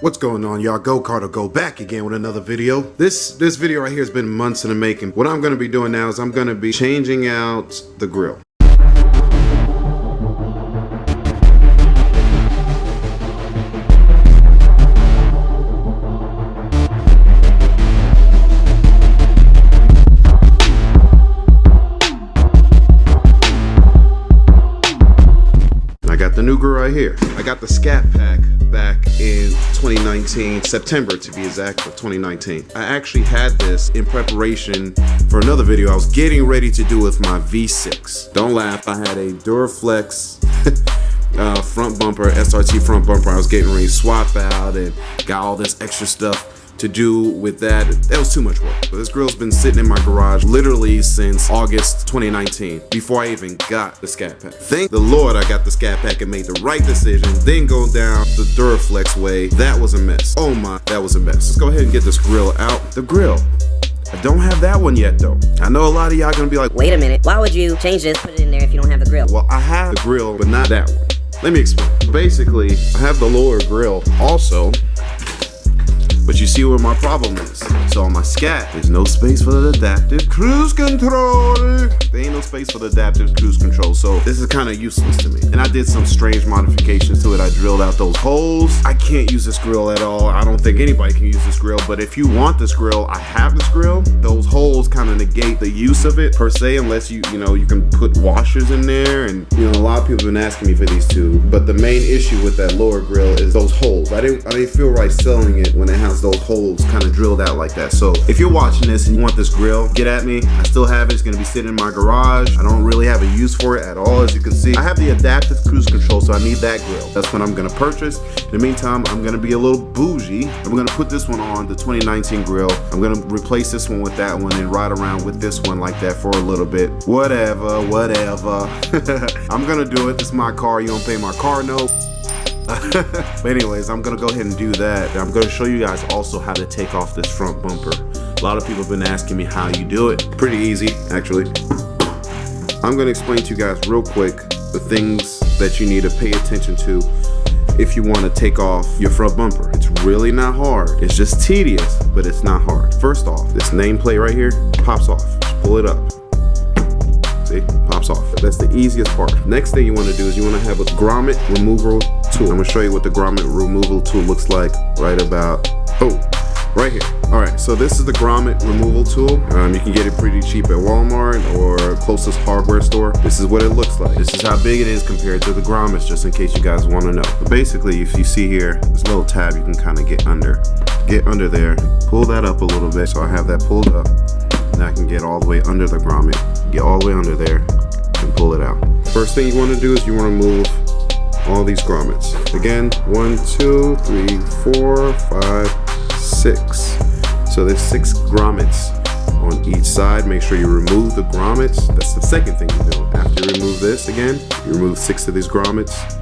What's going on, y'all? Go CARDO, go back again with another video. This video right here has been months in the making. What I'm going to be doing now is I'm going to be changing out the grill. I got the new grill right here. I got the Scat Pack back in 2019, September to be exact, of 2019. I actually had this in preparation for another video I was getting ready to do with my V6. Don't laugh, I had a Duraflex front bumper, SRT front bumper. I was getting ready to swap out and got all this extra stuff to do with that. That was too much work. But this grill's been sitting in my garage literally since August 2019, before I even got the Scat Pack. Thank the Lord I got the Scat Pack and made the right decision. Then go down the Duraflex way. That was a mess. Oh my, that was a mess. Let's go ahead and get this grill out. The grill. I don't have that one yet though. I know a lot of y'all gonna be like, wait a minute, why would you change this, put it in there if you don't have the grill? Well, I have the grill, but not that one. Let me explain. Basically, I have the lower grill also, but you see where my problem is. So on my Scat, there's no space for the adaptive cruise control. There ain't no space for the adaptive cruise control, so this is kind of useless to me. And I did some strange modifications to it. I drilled out those holes. I can't use this grill at all. I don't think anybody can use this grill, but if you want this grill, I have this grill. Those holes kind of negate the use of it per se, unless you can put washers in there. And a lot of people have been asking me for these two, but the main issue with that lower grill is those holes. I didn't feel right selling it when it has those holes kind of drilled out like that. So if you're watching this and you want this grill, get at me. I still have it. It's going to be sitting in my garage. I don't really have a use for it at all, as you can see. I have the adaptive cruise control, so I need that grill. That's what I'm going to purchase. In the meantime, I'm going to be a little bougie. I'm going to put this one on the 2019 grill. I'm going to replace this one with that one and ride around with this one like that for a little bit. Whatever. I'm going to do it. This is my car. You don't pay my car note. But anyways, I'm gonna go ahead and do that. I'm gonna show you guys also how to take off this front bumper. A lot of people have been asking me how you do it. Pretty easy, actually. I'm gonna explain to you guys real quick the things that you need to pay attention to if you want to take off your front bumper. It's really not hard. It's just tedious, but it's not hard. First off, this nameplate right here pops off. Just pull it up. See, pops off. That's the easiest part. Next thing you want to do is you want to have a grommet removal tool. I'm going to show you what the grommet removal tool looks like right about, right here. Alright, so this is the grommet removal tool. You can get it pretty cheap at Walmart or closest hardware store. This is what it looks like. This is how big it is compared to the grommets, just in case you guys want to know. But basically, if you see here, this little tab you can kind of get under. Get under there, pull that up a little bit. So I have that pulled up. And I can get all the way under the grommet. Get all the way under there and pull it out. First thing you want to do is you want to remove all these grommets. Again, 1, 2, 3, 4, 5, 6. So there's 6 grommets on each side. Make sure you remove the grommets. That's the second thing you do. After you remove this, again, you remove 6 of these grommets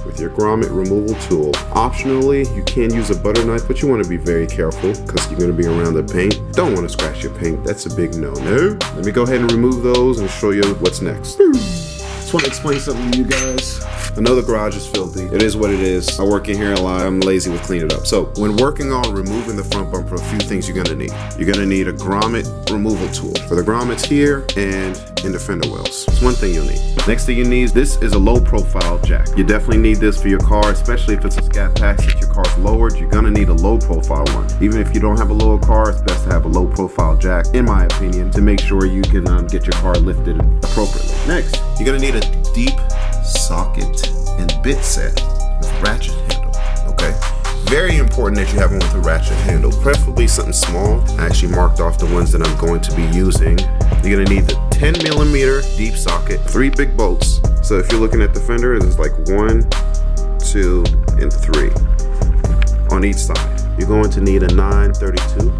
with your grommet removal tool. Optionally, you can use a butter knife, but you want to be very careful because you're going to be around the paint. Don't want to scratch your paint. That's a big no-no. Let me go ahead and remove those and show you what's next. Just want to explain something to you guys. I know the garage is filthy. It is what it is. I work in here a lot. I'm lazy with cleaning it up. So when working on removing the front bumper, a few things you're gonna need. You're gonna need a grommet removal tool for the grommets here and in the fender wells. It's one thing you'll need. Next thing you need, this is a low profile jack. You definitely need this for your car, especially if it's a Scat Pack. Since your car's lowered, you're gonna need a low profile one. Even if you don't have a lower car, it's best to have a low profile jack, in my opinion, to make sure you can get your car lifted appropriately. Next, you're gonna need a deep socket and bit set with ratchet handle. Okay, very important that you have one with a ratchet handle, preferably something small. I actually marked off the ones that I'm going to be using. You're gonna need the 10mm deep socket, 3 big bolts. So if you're looking at the fender, there's like 1, 2, and 3 on each side. You're going to need a 932.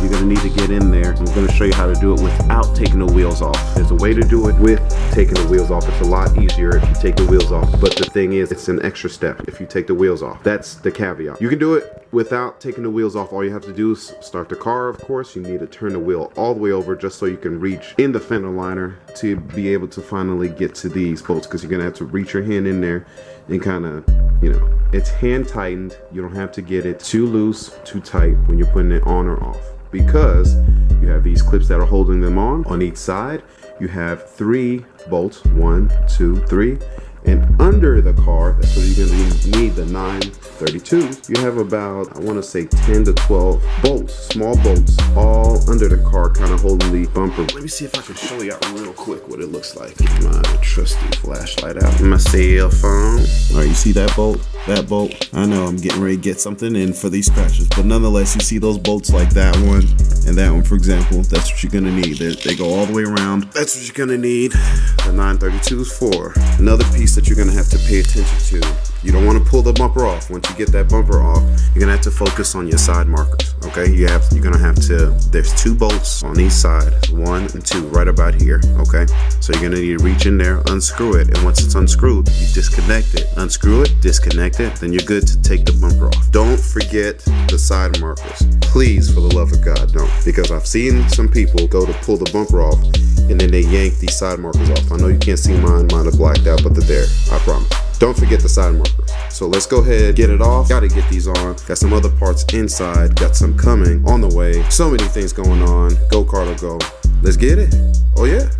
You're gonna need to get in there. I'm gonna show you how to do it without taking the wheels off. There's a way to do it with taking the wheels off. It's a lot easier if you take the wheels off, but the thing is, it's an extra step if you take the wheels off. That's the caveat. You can do it without taking the wheels off. All you have to do is start the car, of course. You need to turn the wheel all the way over just so you can reach in the fender liner to be able to finally get to these bolts, because you're gonna have to reach your hand in there and kind of, you know, it's hand tightened. You don't have to get it too loose, too tight when you're putting it on or off, because you have these clips that are holding them on each side. You have 3 bolts, 1, 2, 3. And under the car, that's where you're gonna need the 932. You have about, I wanna say 10 to 12 bolts, small bolts, all under the car, kind of holding the bumper. Let me see if I can show you out real quick what it looks like. Get my trusty flashlight out. My cell phone. All right, you see that bolt? That bolt? I know I'm getting ready to get something in for these scratches, but nonetheless, you see those bolts like that one and that one, for example. That's what you're gonna need. They go all the way around. That's what you're gonna need. The 932 is for. Another piece that you're gonna have to pay attention to. You don't want to pull the bumper off. Once you get that bumper off, you're gonna have to focus on your side markers. Okay, you're gonna have to. There's 2 bolts on each side, 1 and 2, right about here. Okay, so you're gonna need to reach in there, unscrew it, and once it's unscrewed, you disconnect it. Unscrew it, disconnect it, then you're good to take the bumper off. Don't forget the side markers. Please, for the love of God, don't. Because I've seen some people go to pull the bumper off and then they yank these side markers off. I know you can't see mine are blacked out, but they're there, I promise. Don't forget the side markers. So let's go ahead, get it off. Gotta get these on. Got some other parts inside, got some coming on the way. So many things going on. Go CARDO go. Let's get it. Oh yeah.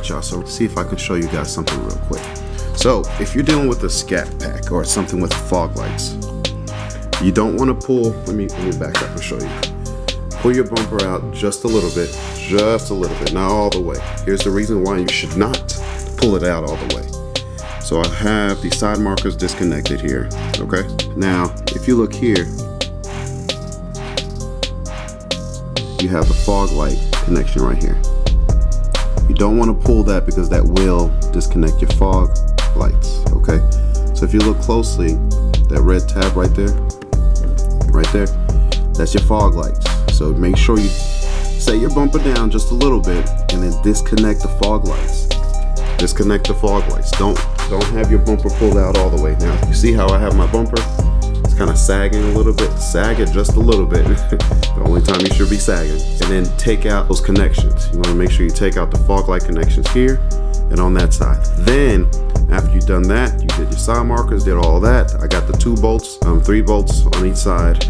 Y'all, so see if I can show you guys something real quick. So if you're dealing with a Scat Pack or something with fog lights, you don't want to pull, let me back up and show you. Pull your bumper out just a little bit, not all the way. Here's the reason why you should not pull it out all the way. So I have the side markers disconnected here, okay? Now, if you look here, you have the fog light connection right here. You don't want to pull that because that will disconnect your fog lights, okay? So if you look closely, that red tab right there, that's your fog lights. So make sure you set your bumper down just a little bit and then disconnect the fog lights. Disconnect the fog lights. Don't have your bumper pulled out all the way. Now, you see how I have my bumper? It's kind of sagging a little bit. Sag it just a little bit. The only time you should be sagging. And then take out those connections. You want to make sure you take out the fog light connections here and on that side. Then, after you've done that, you did your side markers, did all that. I got the 3 bolts on each side.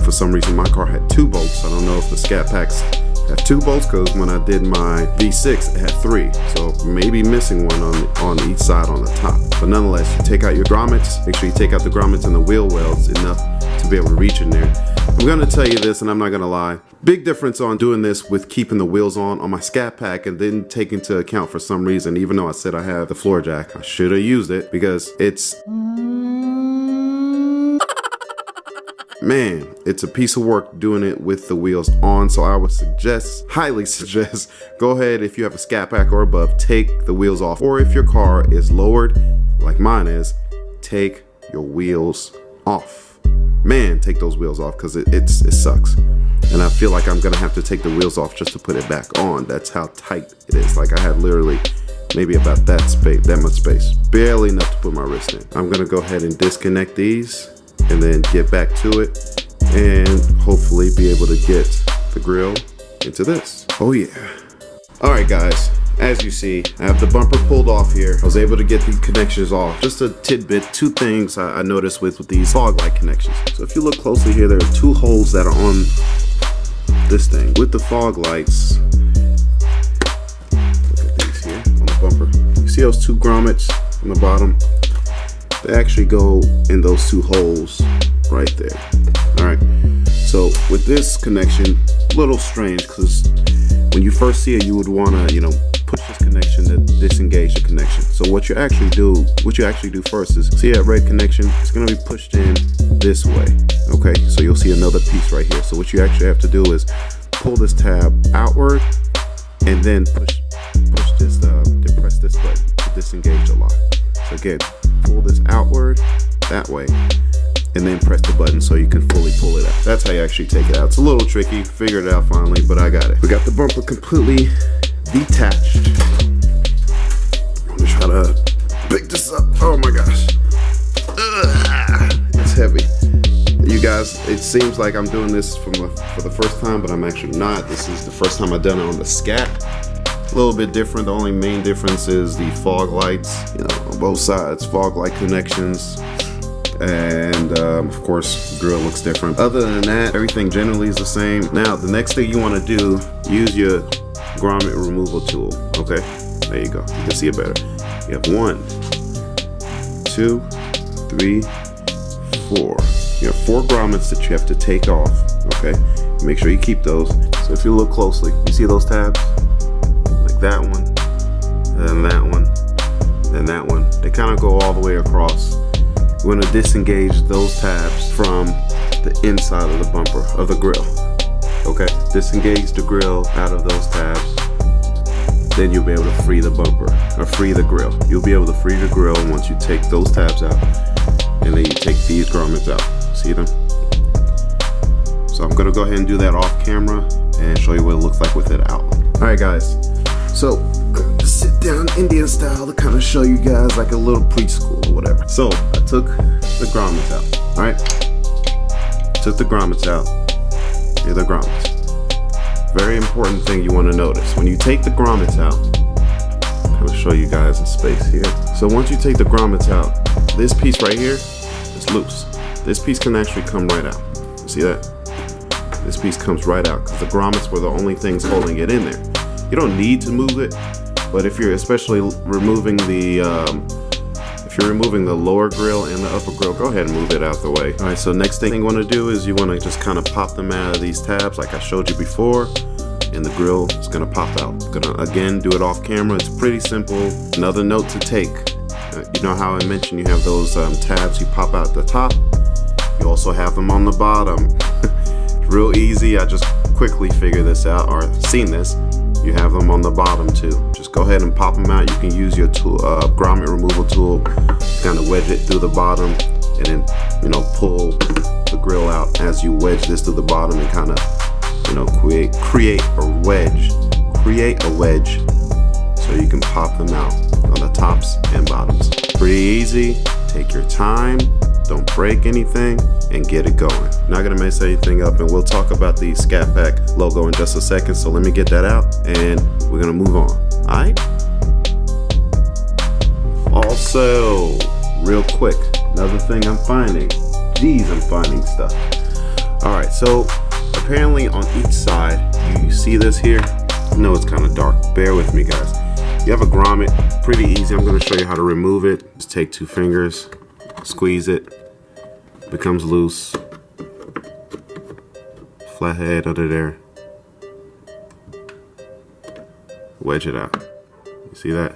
For some reason, my car had 2 bolts. I don't know if the Scat Packs have 2 bolts, because when I did my V6, it had 3. So maybe missing one on each side on the top. But nonetheless, you take out your grommets. Make sure you take out the grommets and the wheel wells enough to be able to reach in there. I'm gonna tell you this, and I'm not gonna lie. Big difference on doing this with keeping the wheels on my Scat Pack and then take into account for some reason, even though I said I have the floor jack, I should have used it because it's, man, it's a piece of work doing it with the wheels on. So I would suggest, highly suggest, go ahead if you have a Scat Pack or above, take the wheels off. Or if your car is lowered, like mine is, take your wheels off. Man, take those wheels off because it sucks. And I feel like I'm gonna have to take the wheels off just to put it back on. That's how tight it is. Like I have literally maybe about that much space. Barely enough to put my wrist in. I'm gonna go ahead and disconnect these and then get back to it and hopefully be able to get the grill into this. Oh yeah. All right guys, as you see, I have the bumper pulled off here. I was able to get the connections off. Just a tidbit, two things I noticed with these fog light connections. So if you look closely here, there are two holes that are on this thing. With the fog lights, look at these here on the bumper. You see those two grommets on the bottom? They actually go in those two holes right there. All right, so with this connection, a little strange because when you first see it, you would wanna, push this connection to disengage the connection. So what you actually do first is, see that red connection? It's gonna be pushed in this way, okay? So you'll see another piece right here. So what you actually have to do is pull this tab outward and then depress this button to disengage the lock. So again, pull this outward that way and then press the button so you can fully pull it out. That's how you actually take it out. It's a little tricky, figured it out finally, but I got it. We got the bumper completely detached. I'm gonna try to pick this up. Oh my gosh. It's heavy. You guys, it seems like I'm doing this for the first time, but I'm actually not. This is the first time I've done it on the Scat. A little bit different. The only main difference is the fog lights, on both sides, fog light connections. And of course, the grill looks different. Other than that, everything generally is the same. Now, the next thing you want to do, use your grommet removal tool. Okay, there you go. You can see it better. You have 1, 2, 3, 4. You have 4 grommets that you have to take off. Okay, make sure you keep those. So if you look closely, you see those tabs? Like that one, then that one, then that one. They kind of go all the way across. You want to disengage those tabs from the inside of the bumper of the grill. Okay, disengage the grill out of those tabs. Then you'll be able to free the bumper, or free the grill. You'll be able to free the grill once you take those tabs out. And then you take these grommets out. See them? So I'm gonna go ahead and do that off camera and show you what it looks like with it out. All right guys, so just sit down Indian style to kind of show you guys like a little preschool or whatever. So I took the grommets out, all right? Took the grommets out. Here are the grommets. Very important thing you want to notice. When you take the grommets out, I'm going to show you guys in space here. So once you take the grommets out, this piece right here is loose. This piece can actually come right out. You see that? This piece comes right out because the grommets were the only things holding it in there. You don't need to move it, but if you're especially removing the lower grill and the upper grill, go ahead and move it out the way. All right, so next thing you want to do is you want to just kind of pop them out of these tabs like I showed you before, and the grill is going to pop out. I'm gonna again do it off camera. It's pretty simple. Another note to take, you know how I mentioned you have those tabs you pop out the top? You also have them on the bottom. Real easy. I just quickly figured this out, or seen this. You have them on the bottom too. Just go ahead and pop them out. You can use your tool, grommet removal tool, kind of wedge it through the bottom, and then pull the grill out as you wedge this to the bottom and kind of create a wedge so you can pop them out on the tops and bottoms. Pretty easy. Take your time. Don't break anything and get it going. Not gonna mess anything up, and we'll talk about the Scat Pack logo in just a second. So let me get that out and we're gonna move on. All right. Also, real quick, another thing I'm finding. Geez, I'm finding stuff. All right, so apparently on each side, you see this here? I know it's kind of dark. Bear with me, guys. You have a grommet, pretty easy. I'm gonna show you how to remove it. Just take 2 fingers, squeeze it, becomes loose. flathead under there. Wedge it out. You see that?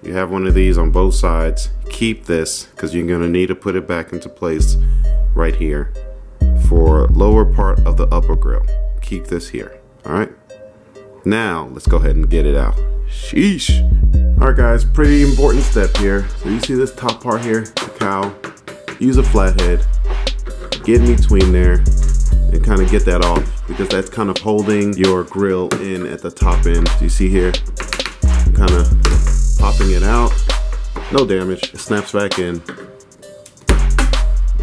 You have one of these on both sides. Keep this because you're gonna need to put it back into place right here for lower part of the upper grill. Keep this here. All right. Now let's go ahead and get it out. Sheesh. All right, guys. Pretty important step here. So you see this top part here, the cowl. Use a flathead. Get in between there and kind of get that off because that's kind of holding your grill in at the top end. You see here, kind of popping it out. No damage. It snaps back in.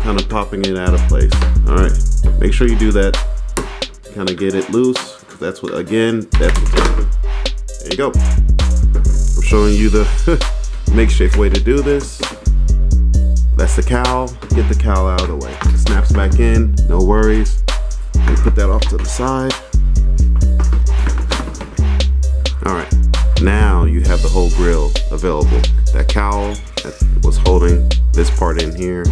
Kind of popping it out of place. All right. Make sure you do that. Kind of get it loose. That's what, again, that's what's happening. There you go. I'm showing you the makeshift way to do this. That's the cowl. Get the cowl out of the way. It snaps back in, no worries. And put that off to the side. All right, now you have the whole grill available. That cowl that was holding this part in here,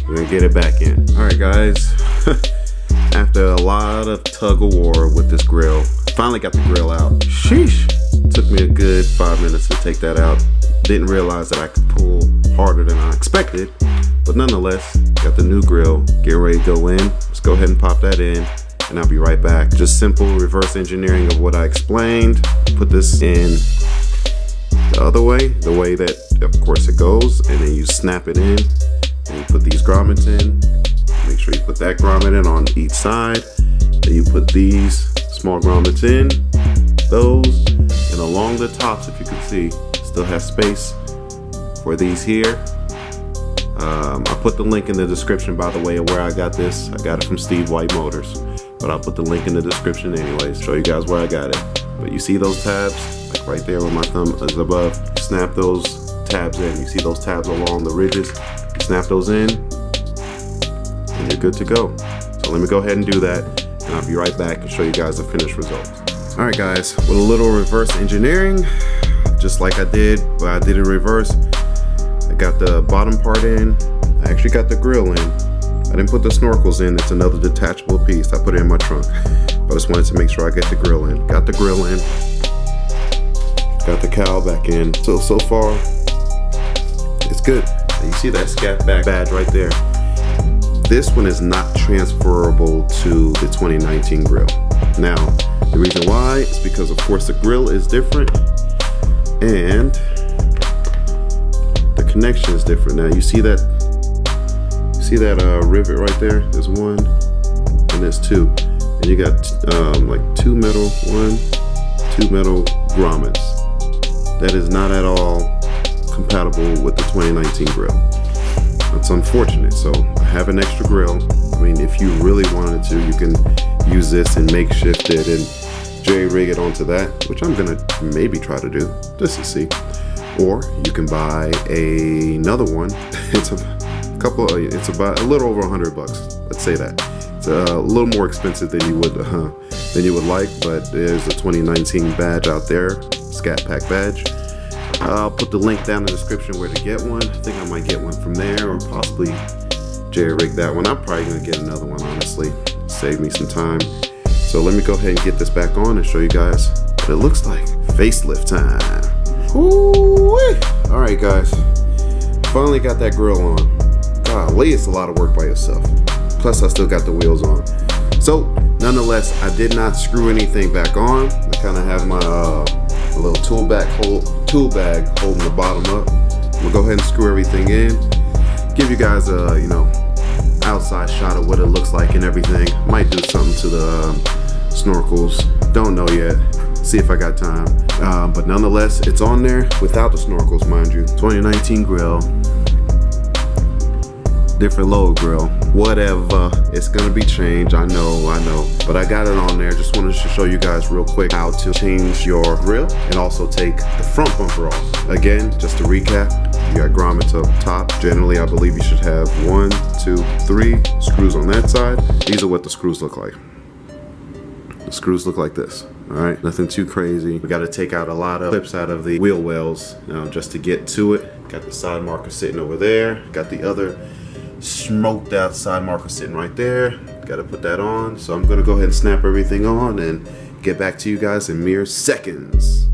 we're gonna get it back in. All right, guys. After a lot of tug of war with this grill, finally got the grill out. Sheesh. Took me a good 5 minutes to take that out. Didn't realize that I could pull harder than I expected, but nonetheless, got the new grill. Get ready to go in. Let's go ahead and pop that in, and I'll be right back. Just simple reverse engineering of what I explained. Put this in the other way, the way that, of course, it goes, and then you snap it in, and you put these grommets in. Make sure you put that grommet in on each side. Then you put these small grommets in, those, and along the tops, if you can see, still has space for these here. I put the link in the description, by the way, of where I got this. I got it from Steve White Motors, but I'll put the link in the description anyways, show you guys where I got it. But you see those tabs, like right there where my thumb is above, snap those tabs in. You see those tabs along the ridges, you snap those in, and you're good to go. So let me go ahead and do that, and I'll be right back and show you guys the finished results. All right, guys, with a little reverse engineering, just like I did, but I did it reverse. I got the bottom part in. I actually got the grill in. I didn't put the snorkels in. It's another detachable piece. I put it in my trunk, but I just wanted to make sure I get the grill in. Got the grill in. Got the cowl back in. So far, it's good. You see that Scat Pack badge right there. This one is not transferable to the 2019 grill. Now, the reason why is because, of course, the grill is different and the connection is different. Now, you see that rivet right there? There's one and there's two. And you got like two metal grommets. That is not at all compatible with the 2019 grill. That's unfortunate. So I have an extra grill. I mean, if you really wanted to, you can use this and makeshift it and jerry-rig it onto that, which I'm gonna maybe try to do just to see. Or you can buy another one. It's about a little over $100. Let's say that. It's a little more expensive than you would like, but there's a 2019 badge out there, Scat Pack badge. I'll put the link down in the description where to get one. I think I might get one from there, or possibly jerry-rig that one. I'm probably gonna get another one, honestly. Save me some time. So let me go ahead and get this back on and show you guys what it looks like. Facelift time. Woo-wee. All right, guys. Finally got that grill on. Golly, it's a lot of work by yourself. Plus, I still got the wheels on. So, nonetheless, I did not screw anything back on. I kind of have my little tool bag holding the bottom up. We'll go ahead and screw everything in. Give you guys a, outside shot of what it looks like and everything. Might do something to the snorkels. Don't know yet. See if I got time. But nonetheless, it's on there without the snorkels, mind you. 2019 grill. Different logo grill, whatever. It's gonna be changed, I know, but I got it on there. Just wanted to show you guys real quick how to change your grill and also take the front bumper off. Again, just to recap, you got grommets up top. Generally, I believe you should have 1, 2, 3 screws on that side. These are what the screws look like. The screws look like this. All right, nothing too crazy. We got to take out a lot of clips out of the wheel wells just to get to it. Got the side marker sitting over there. Got the other smoked out side marker sitting right there. Gotta put that on. So I'm gonna go ahead and snap everything on and get back to you guys in mere seconds.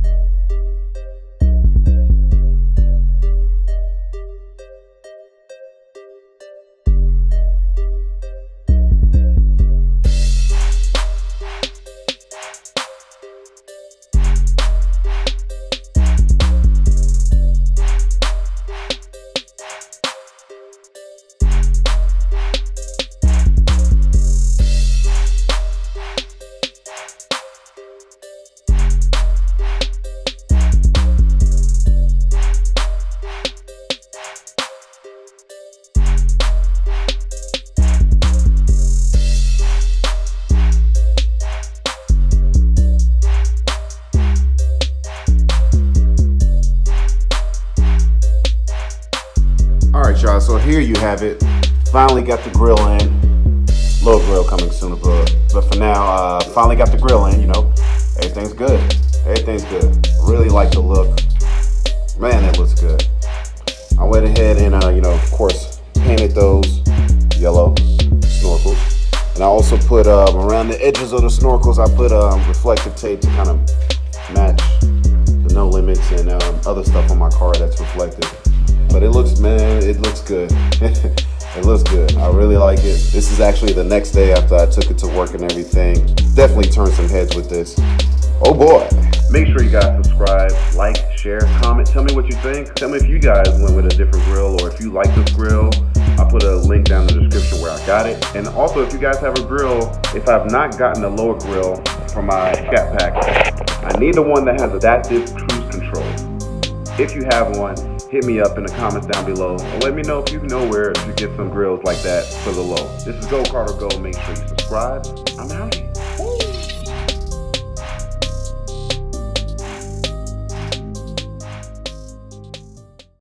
Alright y'all, so here you have it. Finally got the grill in. Little grill coming soon, but for now, finally got the grill in, you know. Everything's good. Everything's good. Really like the look. Man, it looks good. I went ahead and, you know, of course, painted those yellow snorkels. And I also put, around the edges of the snorkels, I put reflective tape to kind of match the no limits and other stuff on my car that's reflective. But it looks, man, it looks good. It looks good. I really like it. This is actually the next day after I took it to work and everything. Definitely turned some heads with this. Oh boy. Make sure you guys subscribe, like, share, comment. Tell me what you think. Tell me if you guys went with a different grill or if you like this grill. I'll put a link down in the description where I got it. And also, if you guys have a grill, if I've not gotten a lower grill for my Scat Pack, I need the one that has adaptive cruise control. If you have one, hit me up in the comments down below and let me know if you know where to get some grills like that for the low. This is Go Cardo Go. Make sure you subscribe. I'm out.